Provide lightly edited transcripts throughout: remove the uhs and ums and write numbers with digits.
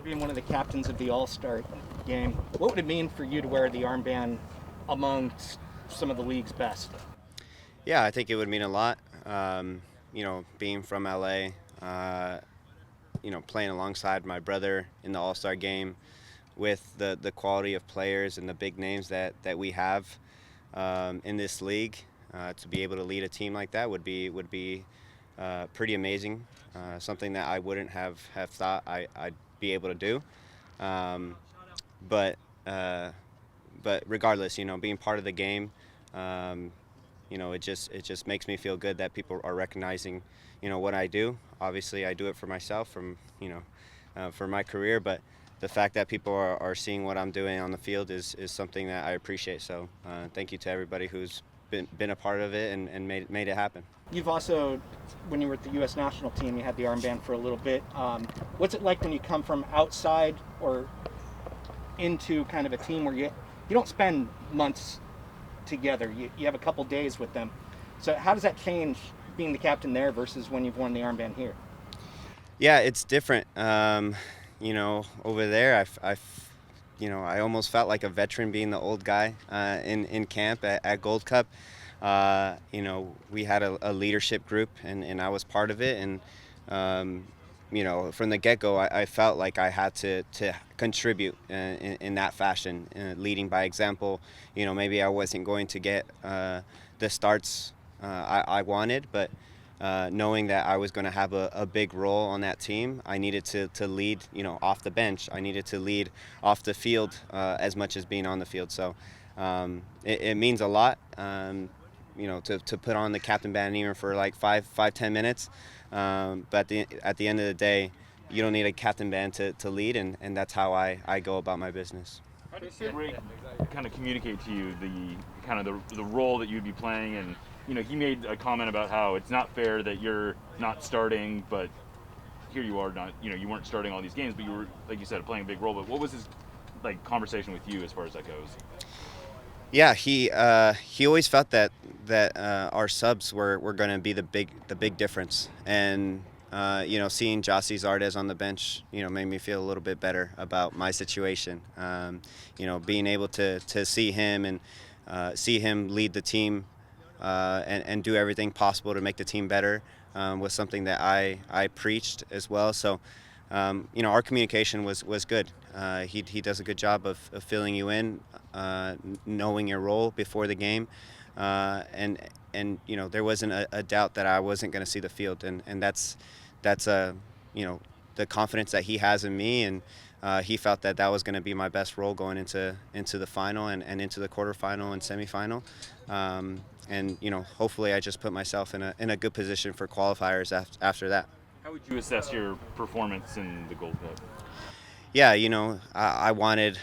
For being one of the captains of the All-Star Game, what would it mean for you to wear the armband amongst some of the league's best? Yeah, I think it would mean a lot. Being from LA, playing alongside my brother in the All-Star Game with the quality of players and the big names that we have in this league, to be able to lead a team like that would be pretty amazing. Something that I wouldn't have thought I'd be able to do. Um, but uh, but regardless, being part of the game, it just makes me feel good that people are recognizing, what I do. Obviously, I do it for myself, for my career, but the fact that people are seeing what I'm doing on the field is something that I appreciate. So thank you to everybody who's been a part of it and made it happen. You've also, when you were at the U.S. national team, you had the armband for a little bit. What's it like when you come from outside or into kind of a team where you don't spend months together? You have a couple days with them. So how does that change being the captain there versus when you've worn the armband here? Yeah, it's different. Over there, I almost felt like a veteran being the old guy in camp at Gold Cup. We had a leadership group, and I was part of it. And, from the get-go, I felt like I had to contribute in that fashion, leading by example. Maybe I wasn't going to get the starts I wanted, but knowing that I was going to have a big role on that team, I needed to lead, off the bench. I needed to lead off the field as much as being on the field. So it means a lot, to put on the captain band even for like 5-10 minutes. But at the end of the day, you don't need a captain band to lead, and that's how I go about my business. How did Ray kind of communicate to you the role that you'd be playing? And he made a comment about how it's not fair that you're not starting, but here you are not. You weren't starting all these games, but you were, like you said, playing a big role. But what was his conversation with you as far as that goes? Yeah, he always felt that our subs were going to be the big difference, and seeing Jossie Zardes on the bench, made me feel a little bit better about my situation. Being able to see him and see him lead the team and do everything possible to make the team better was something that I preached as well. So our communication was good. He does a good job of filling you in, knowing your role before the game, and there wasn't a doubt that I wasn't going to see the field, and that's the confidence that he has in me, and he felt that was going to be my best role going into the final and into the quarterfinal and semifinal. And hopefully I just put myself in a good position for qualifiers after that. How would you assess your performance in the Gold Cup? Yeah, I wanted,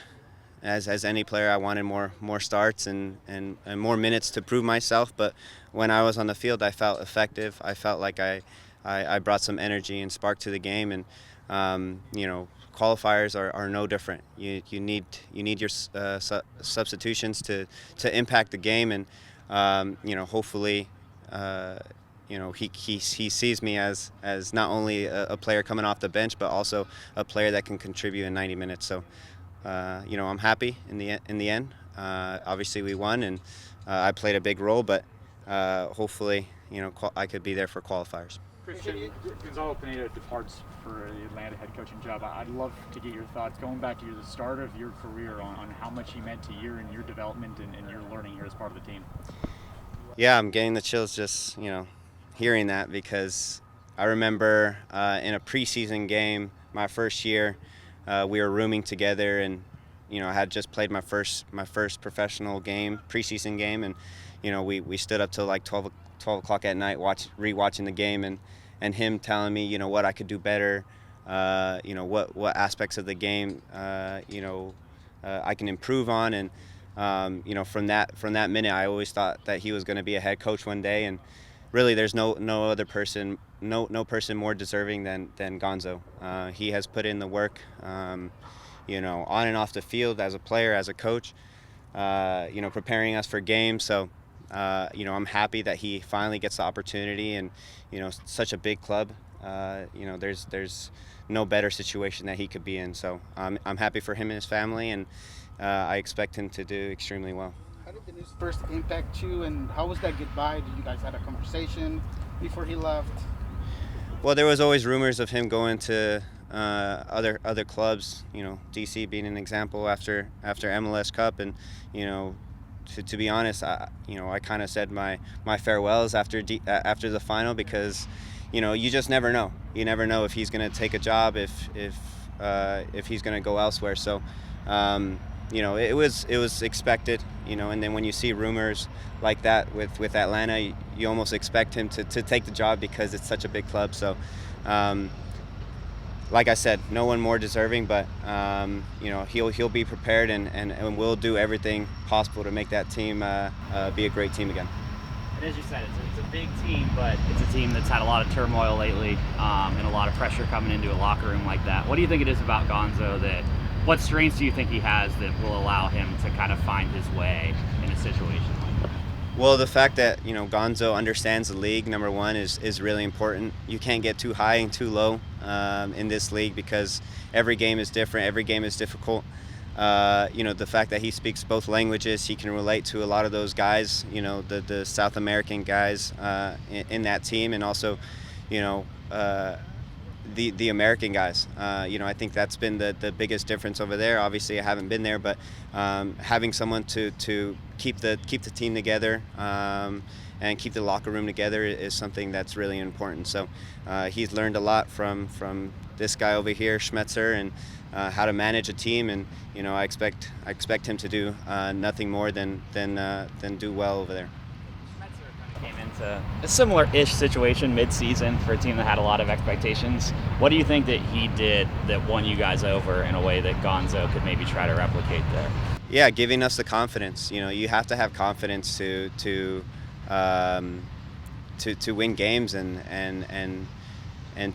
as any player, I wanted more starts and more minutes to prove myself. But when I was on the field, I felt effective. I felt like I brought some energy and spark to the game. And qualifiers are no different. You need your substitutions to impact the game, and hopefully. He sees me as not only a player coming off the bench, but also a player that can contribute in 90 minutes. So, I'm happy in the end. Obviously, we won, and I played a big role, but hopefully, I could be there for qualifiers. Cristian, Gonzalo Pineda departs for the Atlanta head coaching job. I'd love to get your thoughts, going back to the start of your career, on how much he meant to you and your development and your learning here as part of the team. Yeah, I'm getting the chills just, hearing that, because I remember in a preseason game my first year, we were rooming together, and I had just played my first professional game, preseason game, and we stood up till like 12 o'clock at night rewatching the game, and him telling me what I could do better, what aspects of the game I can improve on, and from that minute I always thought that he was going to be a head coach one day. And really, there's no other person, no person more deserving than Gonzo. He has put in the work, on and off the field, as a player, as a coach, preparing us for games. So, I'm happy that he finally gets the opportunity, and such a big club. There's no better situation that he could be in. So I'm happy for him and his family, and I expect him to do extremely well. How did the news first impact you, and how was that goodbye? Did you guys have a conversation before he left? Well, there was always rumors of him going to other clubs. You know, DC being an example after MLS Cup, and you know, to be honest, I kind of said my farewells after the final, because you know, you just never know. You never know if he's going to take a job, if he's going to go elsewhere. So. You know, it was expected, you know, and then when you see rumors like that with Atlanta, you almost expect him to take the job because it's such a big club. So, like I said, no one more deserving, but, you know, he'll be prepared, and we'll do everything possible to make that team be a great team again. And as you said, it's a big team, but it's a team that's had a lot of turmoil lately, and a lot of pressure coming into a locker room like that. What do you think it is about Gonzo what strengths do you think he has that will allow him to kind of find his way in a situation like that? Well, the fact that, you know, Gonzo understands the league, number one, is really important. You can't get too high and too low in this league, because every game is different, every game is difficult. You know, the fact that he speaks both languages, he can relate to a lot of those guys, you know, the South American guys in that team, and also, you know, the American guys. You know, I think that's been the biggest difference over there. Obviously, I haven't been there, but having someone to keep the team together and keep the locker room together is something that's really important. So he's learned a lot from this guy over here, Schmetzer, and how to manage a team. And you know, I expect him to do nothing more than do well over there. Came into a similar-ish situation mid-season for a team that had a lot of expectations. What do you think that he did that won you guys over in a way that Gonzo could maybe try to replicate there? Yeah, giving us the confidence. You know, you have to have confidence to win games and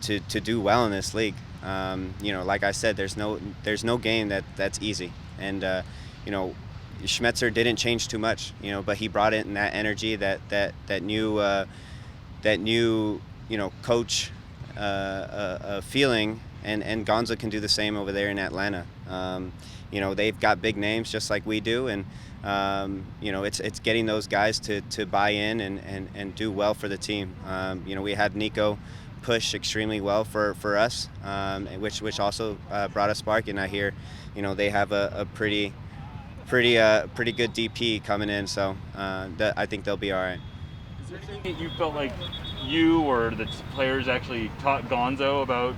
to do well in this league. You know, like I said, there's no game that's easy, and you know, Schmetzer didn't change too much, you know, but he brought in that energy, that new you know, coach feeling, and Gonzo can do the same over there in Atlanta. You know, they've got big names just like we do, and you know, it's getting those guys to buy in and do well for the team. You know, we had Nico push extremely well for us, which also brought a spark, and I hear, you know, they have a pretty good DP coming in, so I think they'll be all right. Is there anything that you felt like you or the players actually taught Gonzo about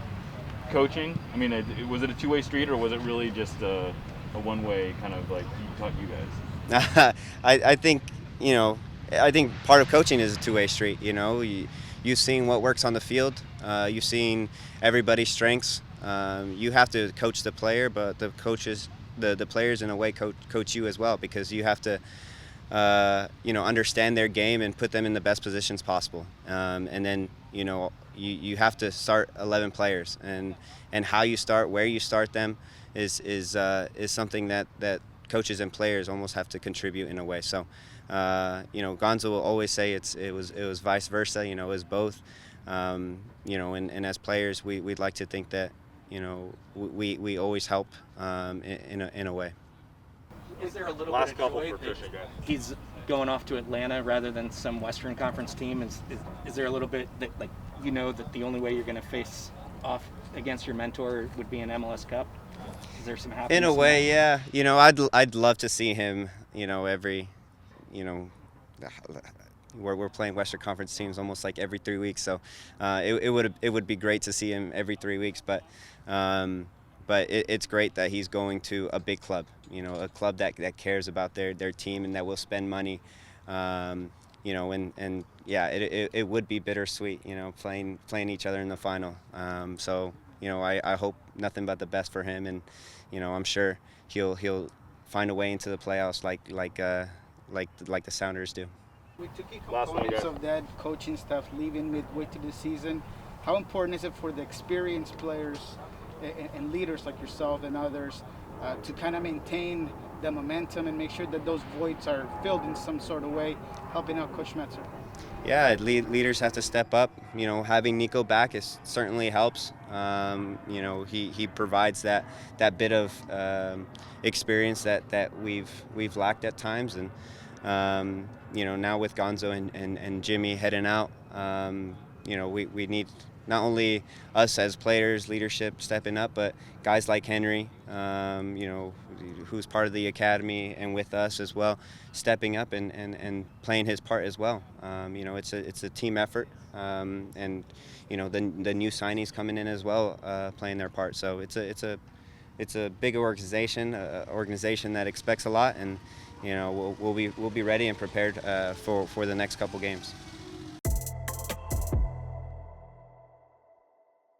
coaching? I mean, was it a two-way street, or was it really just a one-way kind of like he taught you guys? I think, you know, I think part of coaching is a two-way street. You know, you've seen what works on the field. You've seen everybody's strengths. You have to coach the player, but the players in a way coach you as well, because you have to you know, understand their game and put them in the best positions possible, and then, you know, you have to start 11 players, and how you start, where you start them is something that coaches and players almost have to contribute in a way. So you know, Gonzo will always say it was vice versa, you know, it was both. You know, and as players, we'd like to think that, you know, we always help in a way. Is there a little Last bit couple of for joy that Cristian, guys. he's going off to Atlanta rather than some Western Conference team? Is there a little bit that, like, you know, that the only way you're going to face off against your mentor would be an MLS Cup? Is there some happiness? In a way, yeah. You know, I'd love to see him, you know, we're playing Western Conference teams almost like every 3 weeks, so it would be great to see him every 3 weeks. But it's great that he's going to a big club, you know, a club that cares about their team and that will spend money. You know, and yeah, it would be bittersweet, you know, playing each other in the final. So, you know, I hope nothing but the best for him, and you know, I'm sure he'll find a way into the playoffs like the Sounders do. With two key Last one, components guys. of that, coaching staff leaving midway through the season, how important is it for the experienced players and leaders like yourself and others to kind of maintain the momentum and make sure that those voids are filled in some sort of way, helping out Coach Schmetzer? Yeah, leaders have to step up. You know, having Nico back certainly helps. You know, he provides that bit of experience that we've lacked at times, and you know, now with Gonzo and Jimmy heading out, you know, we need not only us as players, leadership stepping up, but guys like Henry, you know, who's part of the academy and with us as well, stepping up and playing his part as well. You know, it's a team effort, and you know, the new signees coming in as well, playing their part. So it's a big organization that expects a lot, and you know, we'll be ready and prepared for the next couple games.